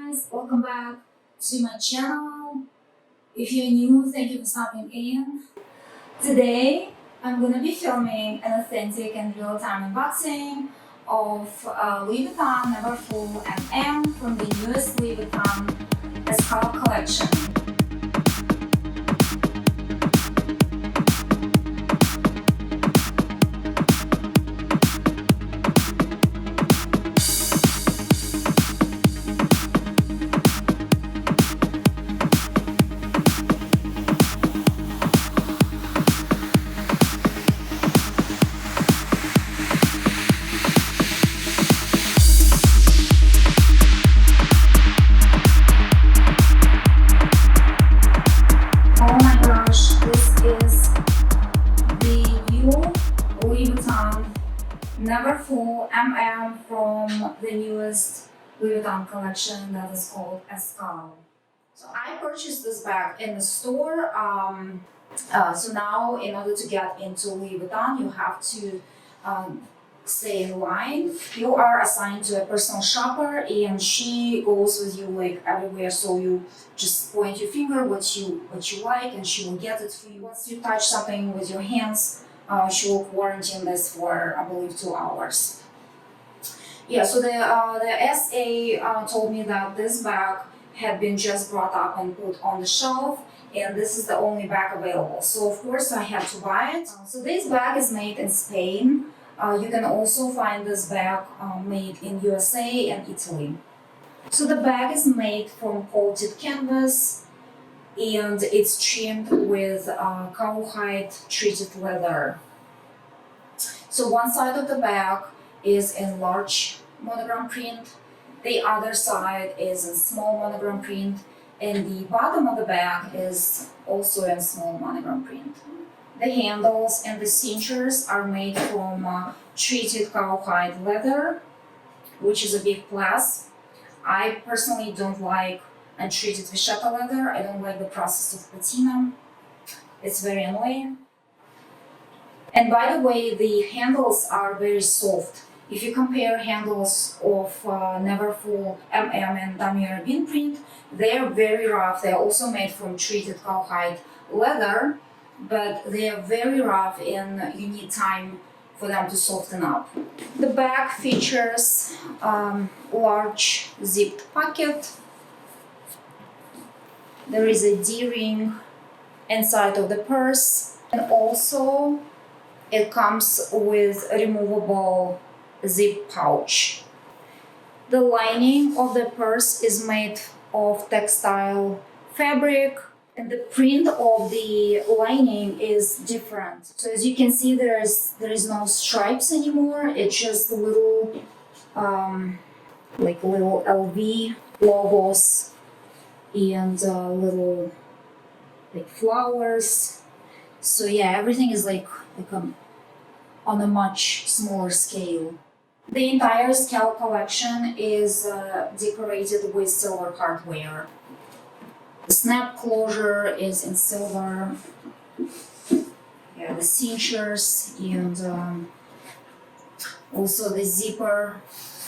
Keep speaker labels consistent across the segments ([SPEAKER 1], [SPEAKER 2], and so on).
[SPEAKER 1] guys, welcome back to my channel. If you're new, thank you for stopping in. Today I'm gonna be filming an authentic and real-time unboxing of Louis Vuitton Neverfull MM from the newest Louis Vuitton Escale collection. Oh my gosh, this is the new Louis Vuitton Neverfull MM from the newest Louis Vuitton collection that is called Escale. So I purchased this bag in the store. So now in order to get into Louis Vuitton, you have to stay in line. You are assigned to a personal shopper and she goes with you like everywhere, so you just point your finger what you like and she will get it for you. Once you touch something with your hands, she will quarantine this for I believe 2 hours. Yeah, so the SA told me that this bag had been just brought up and put on the shelf, and this is the only bag available. So of course I had to buy it. So this bag is made in Spain. You can also find this bag made in USA and Italy. So the bag is made from coated canvas and it's trimmed with cowhide treated leather. So one side of the bag is in large monogram print, the other side is in small monogram print, and the bottom of the bag is also in small monogram print. The handles and the cinchers are made from treated cowhide leather, which is a big plus. I personally don't like untreated vachetta leather. I don't like the process of patina. It's very annoying. And by the way, the handles are very soft. If you compare handles of Neverfull MM and Damier Rabin print, they are very rough. They are also made from treated cowhide leather, but they are very rough and you need time for them to soften up. The bag features large zipped pocket. There is a D-ring inside of the purse, and also it comes with a removable zip pouch. The lining of the purse is made of textile fabric, and the print of the lining is different. So as you can see, there is no stripes anymore. It's just little little LV logos and little like flowers. So yeah, everything is like on a much smaller scale. The entire Escale collection is decorated with silver hardware. The snap closure is in silver. Yeah, the cinchers and also the zipper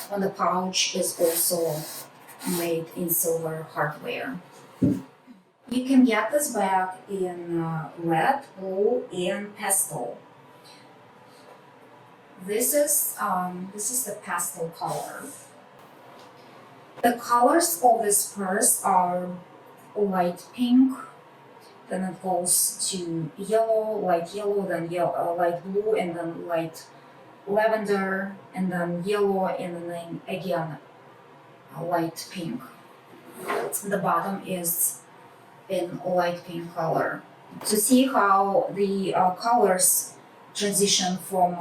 [SPEAKER 1] on the pouch is also made in silver hardware. You can get this bag in red, blue, and pastel. This is the pastel color. The colors of this purse are light pink, then it goes to yellow, then light blue, and then light lavender, and then yellow, and then again light pink. The bottom is in light pink color. To see how the colors transition from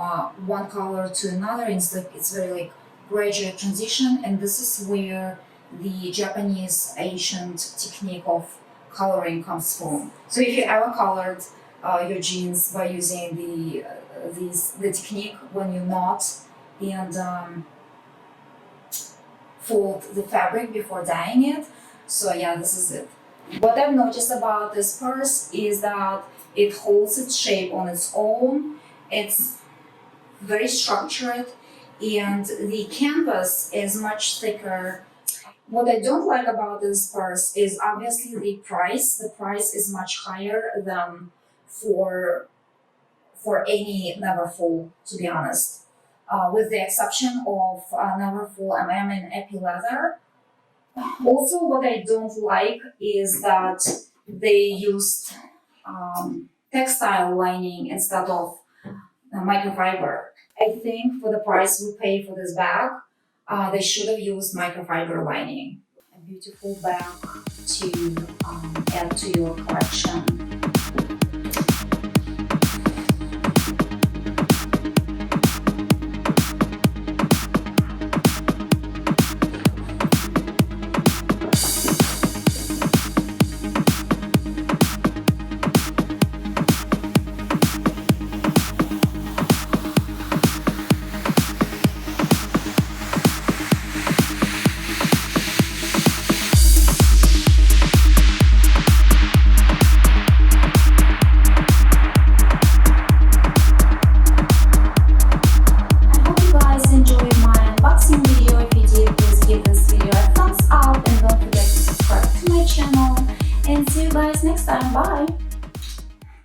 [SPEAKER 1] one color to another, it's very like gradual transition, and this is where the Japanese ancient technique of coloring comes from. So if you ever colored your jeans by using the technique when you knot and fold the fabric before dyeing it, so yeah, this is it. What I've noticed about this purse is that it holds its shape on its own. It's very structured and the canvas is much thicker What I don't like about this purse is obviously the price. The price is much higher than for any Neverfull, to be honest. With the exception of Neverfull MM in Epi Leather. Also, what I don't like is that they used textile lining instead of microfiber. I think for the price we pay for this bag, they should have used microfiber lining. A beautiful bag to add to your collection. And see you guys next time. Bye!